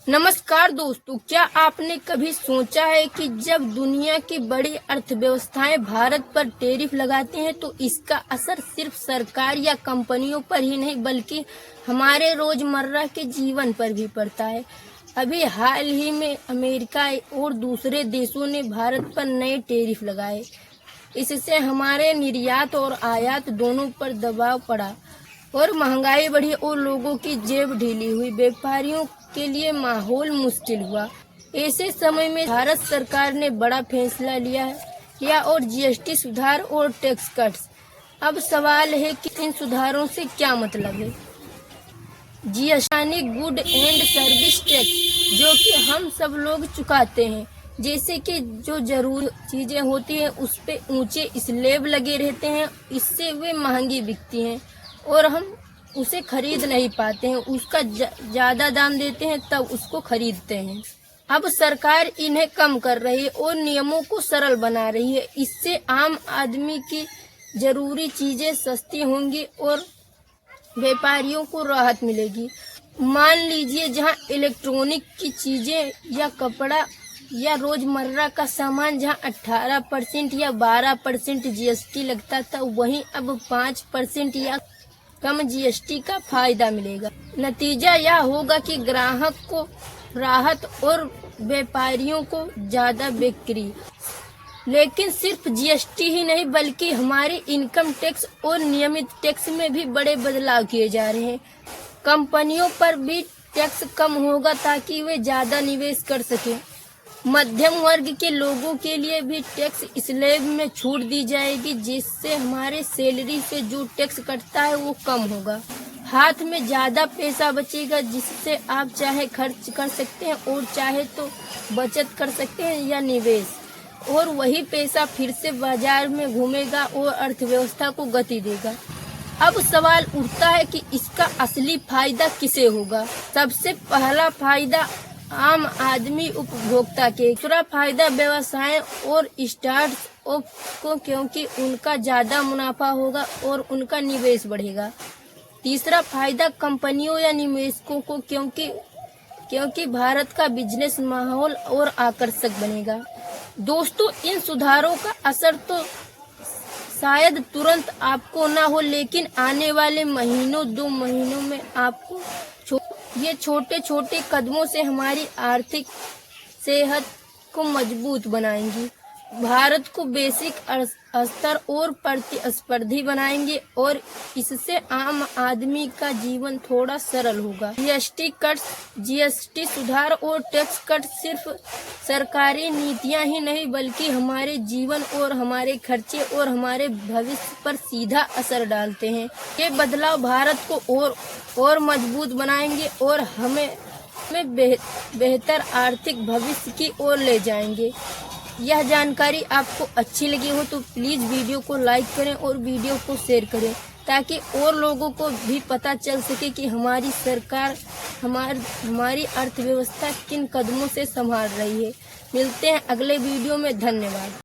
नमस्कार दोस्तों, क्या आपने कभी सोचा है कि जब दुनिया की बड़ी अर्थव्यवस्थाएं भारत पर टैरिफ लगाती हैं तो इसका असर सिर्फ सरकार या कंपनियों पर ही नहीं बल्कि हमारे रोजमर्रा के जीवन पर भी पड़ता है। अभी हाल ही में अमेरिका और दूसरे देशों ने भारत पर नए टैरिफ लगाए। इससे हमारे निर्यात और आयात दोनों पर दबाव पड़ा और महंगाई बढ़ी और लोगों की जेब ढीली हुई। व्यापारियों के लिए माहौल मुश्किल हुआ। ऐसे समय में भारत सरकार ने बड़ा फैसला लिया और जीएसटी सुधार और टैक्स कट्स। अब सवाल है कि इन सुधारों से क्या मतलब है। GST good and service tax, जो कि हम सब लोग चुकाते हैं, जैसे कि जो जरूरी चीजें होती हैं उस पे ऊंचे स्लैब लगे रहते हैं, इससे वे महंगी बिकती हैं और हम उसे खरीद नहीं पाते हैं। उसका ज्यादा दाम देते हैं तब उसको खरीदते हैं। अब सरकार इन्हें कम कर रही है और नियमों को सरल बना रही है। इससे आम आदमी की जरूरी चीजें सस्ती होंगी और व्यापारियों को राहत मिलेगी। मान लीजिए जहां इलेक्ट्रॉनिक की चीजें या कपड़ा या रोजमर्रा का सामान जहां 18% या 12% जीएसटी लगता था, वहीं अब 5% या कम जीएसटी का फायदा मिलेगा। नतीजा यह होगा कि ग्राहक को राहत और व्यापारियों को ज्यादा बिक्री। लेकिन सिर्फ जीएसटी ही नहीं बल्कि हमारे इनकम टैक्स और नियमित टैक्स में भी बड़े बदलाव किए जा रहे हैं। कंपनियों पर भी टैक्स कम होगा ताकि वे ज्यादा निवेश कर सकें। मध्यम वर्ग के लोगों के लिए भी टैक्स स्लैब में छूट दी जाएगी, जिससे हमारे सैलरी से जो टैक्स कटता है वो कम होगा। हाथ में ज्यादा पैसा बचेगा, जिससे आप चाहे खर्च कर सकते हैं और चाहे तो बचत कर सकते हैं या निवेश, और वही पैसा फिर से बाजार में घूमेगा और अर्थव्यवस्था को गति देगा। अब सवाल उठता है कि इसका असली फायदा किसे होगा। सबसे पहला फायदा आम आदमी उपभोक्ता के। दूसरा फायदा व्यवसाय और स्टार्टअप को, क्योंकि उनका ज्यादा मुनाफा होगा और उनका निवेश बढ़ेगा। तीसरा फायदा कंपनियों या निवेशकों को, क्योंकि भारत का बिजनेस माहौल और आकर्षक बनेगा। दोस्तों, इन सुधारों का असर तो शायद तुरंत आपको ना हो, लेकिन आने वाले महीनों 2 महीनों में आपको ये छोटे छोटे कदमों से हमारी आर्थिक सेहत को मजबूत बनाएंगी, भारत को वैश्विक स्तर और प्रतिस्पर्धी बनाएंगे और इससे आम आदमी का जीवन थोड़ा सरल होगा। जीएसटी सुधार और टैक्स कट सिर्फ सरकारी नीतियां ही नहीं बल्कि हमारे जीवन और हमारे खर्चे और हमारे भविष्य पर सीधा असर डालते हैं। ये बदलाव भारत को और मजबूत बनाएंगे और हमें बेहतर आर्थिक भविष्य की ओर ले जाएंगे। यह जानकारी आपको अच्छी लगी हो तो प्लीज वीडियो को लाइक करें और वीडियो को शेयर करें, ताकि और लोगों को भी पता चल सके कि हमारी सरकार हमारी अर्थव्यवस्था किन कदमों से संभाल रही है। मिलते हैं अगले वीडियो में। धन्यवाद।